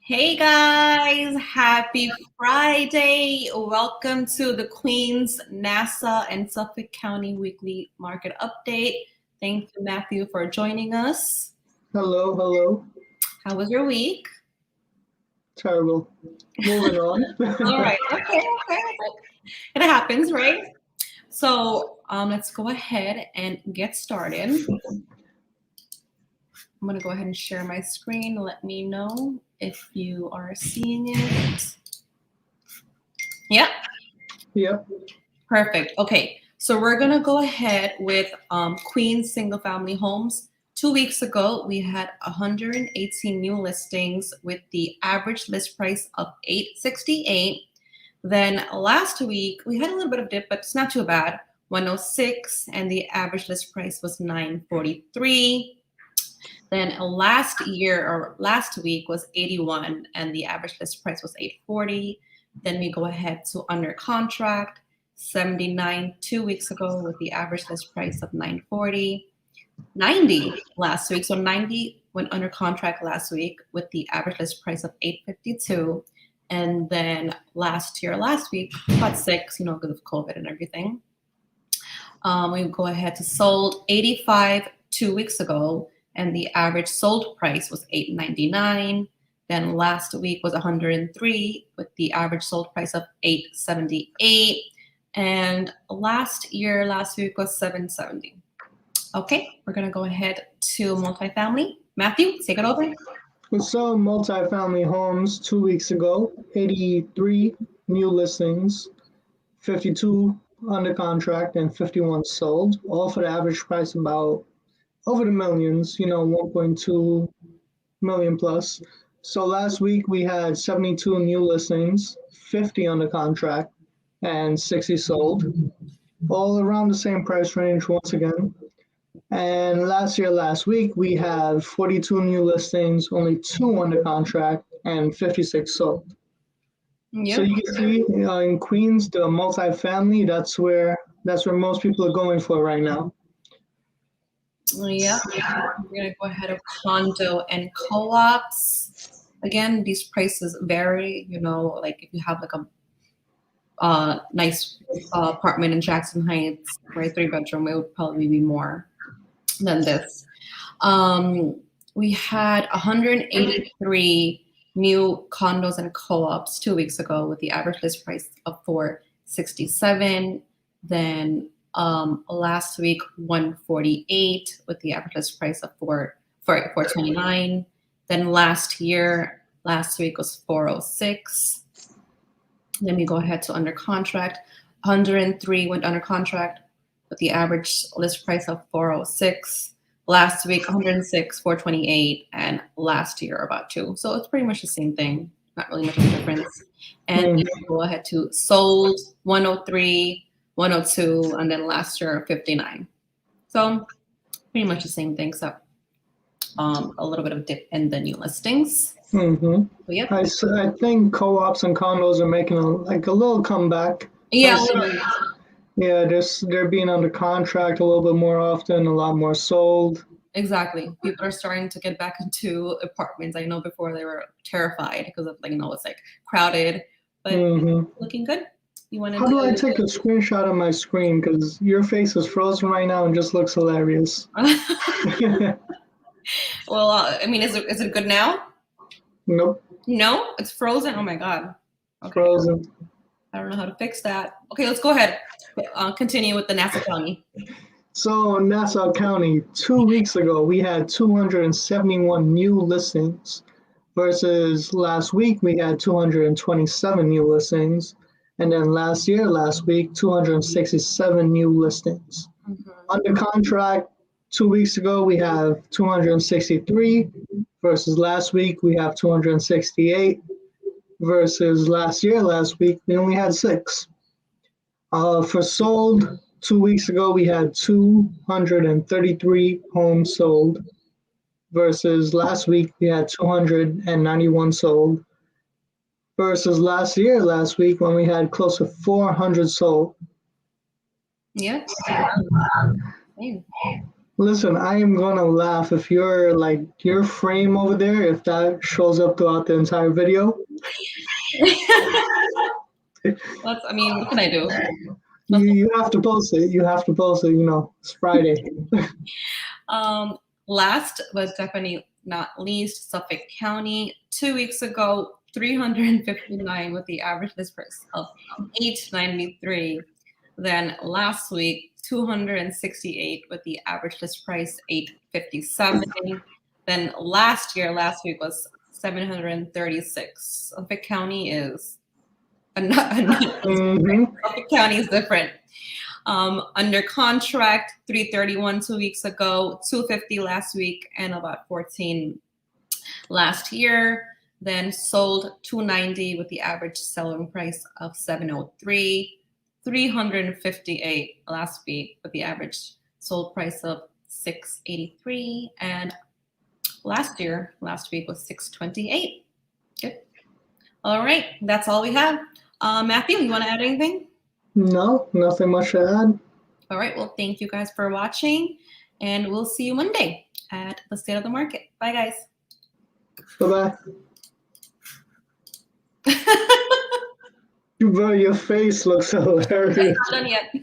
Hey guys, happy Friday. Welcome to the Queen's Nassau and Suffolk County Weekly Market Update. Thank you, Matthew, for joining us. Hello, hello. How was your week? Terrible. Moving on. All right, okay. It happens, right? So let's go ahead and get started. I'm going to go ahead and share my screen. Let me know if you are seeing it. Yep. Yep. Perfect. Okay, so we're going to go ahead with Queens single family homes. 2 weeks ago, we had 118 new listings with the average list price of $868. Then last week, we had a little bit of dip, but it's not too bad. 106, and the average list price was $943. Then last week was 81, and the average list price was $840. Then we go ahead to under contract, 79 2 weeks ago with the average list price of $940. 90 last week, so 90 went under contract last week with the average list price of $852. And then last week, about 6, because of COVID and everything. We go ahead to sold 85 2 weeks ago, and the average sold price was $899. Then last week was 103 with the average sold price of $878. And last week was $770. Okay, we're gonna go ahead to multifamily. Matthew, take it over. We saw multifamily homes 2 weeks ago, 83 new listings, 52 under contract, and 51 sold, all for the average price about over the millions, 1.2 million plus. So last week we had 72 new listings, 50 under contract, and 60 sold, all around the same price range once again. And last week, we have 42 new listings, only 2 under contract, and 56 sold. Yep. So you can see in Queens, the multifamily, that's where most people are going for right now. Yeah, we're gonna go ahead of condo and co-ops. Again, these prices vary. Like if you have like a nice apartment in Jackson Heights, right, 3-bedroom, it would probably be more than this. We had 183 new condos and co-ops 2 weeks ago with the average list price of $467. Then last week 148 with the average list price of $429. Then last week was 406. Then we go ahead to under contract. 103 went under contract with the average list price of 406. Last week 106, 428, and last year about 2. So it's pretty much the same thing. Not really much of a difference. And then we go ahead to sold 103, 102, and then last year 59. So pretty much the same thing, except a little bit of dip in the new listings. Mm-hmm. Yep. I think co-ops and condos are making a little comeback. Yeah. Yeah, they're being under contract a little bit more often, a lot more sold. Exactly. People are starting to get back into apartments. I know before they were terrified because of it's like crowded, but looking good. How do I take a screenshot of my screen? Because your face is frozen right now and just looks hilarious. Well, I mean, is it good now? Nope. No, it's frozen. Oh my god. Okay. Frozen. I don't know how to fix that. Okay, let's go ahead. Continue with the Nassau County. So Nassau County, 2 weeks ago, we had 271 new listings versus last week we had 227 new listings. And then last week, 267 new listings. Under contract, 2 weeks ago, we have 263 versus last week we have 268 versus last week we only had 6. For sold, 2 weeks ago we had 233 homes sold versus last week we had 291 sold versus last week when we had close to 400 sold. Yeah. Listen, I am gonna laugh if your frame over there, if that shows up throughout the entire video. I mean, what can I do? You have to post it. You have to post it. It's Friday. Um, Last but definitely not least, Suffolk County. 2 weeks ago, 359 with the average list price of 893. Then last week, 268 with the average list price 857. Then last week was 736. Suffolk County is another. Hmm. Suffolk County is different. Under contract, 331 2 weeks ago, 250 last week, and about 14 last year. Then sold 290 with the average selling price of 703, 358 last week with the average sold price of 683, and last week was 628. Good. All right, that's all we have. Matthew, you want to add anything? No, nothing much to add. All right. Well, thank you guys for watching, and we'll see you Monday at the State of the Market. Bye, guys. Bye bye. Bro, your face looks hilarious. Not done yet.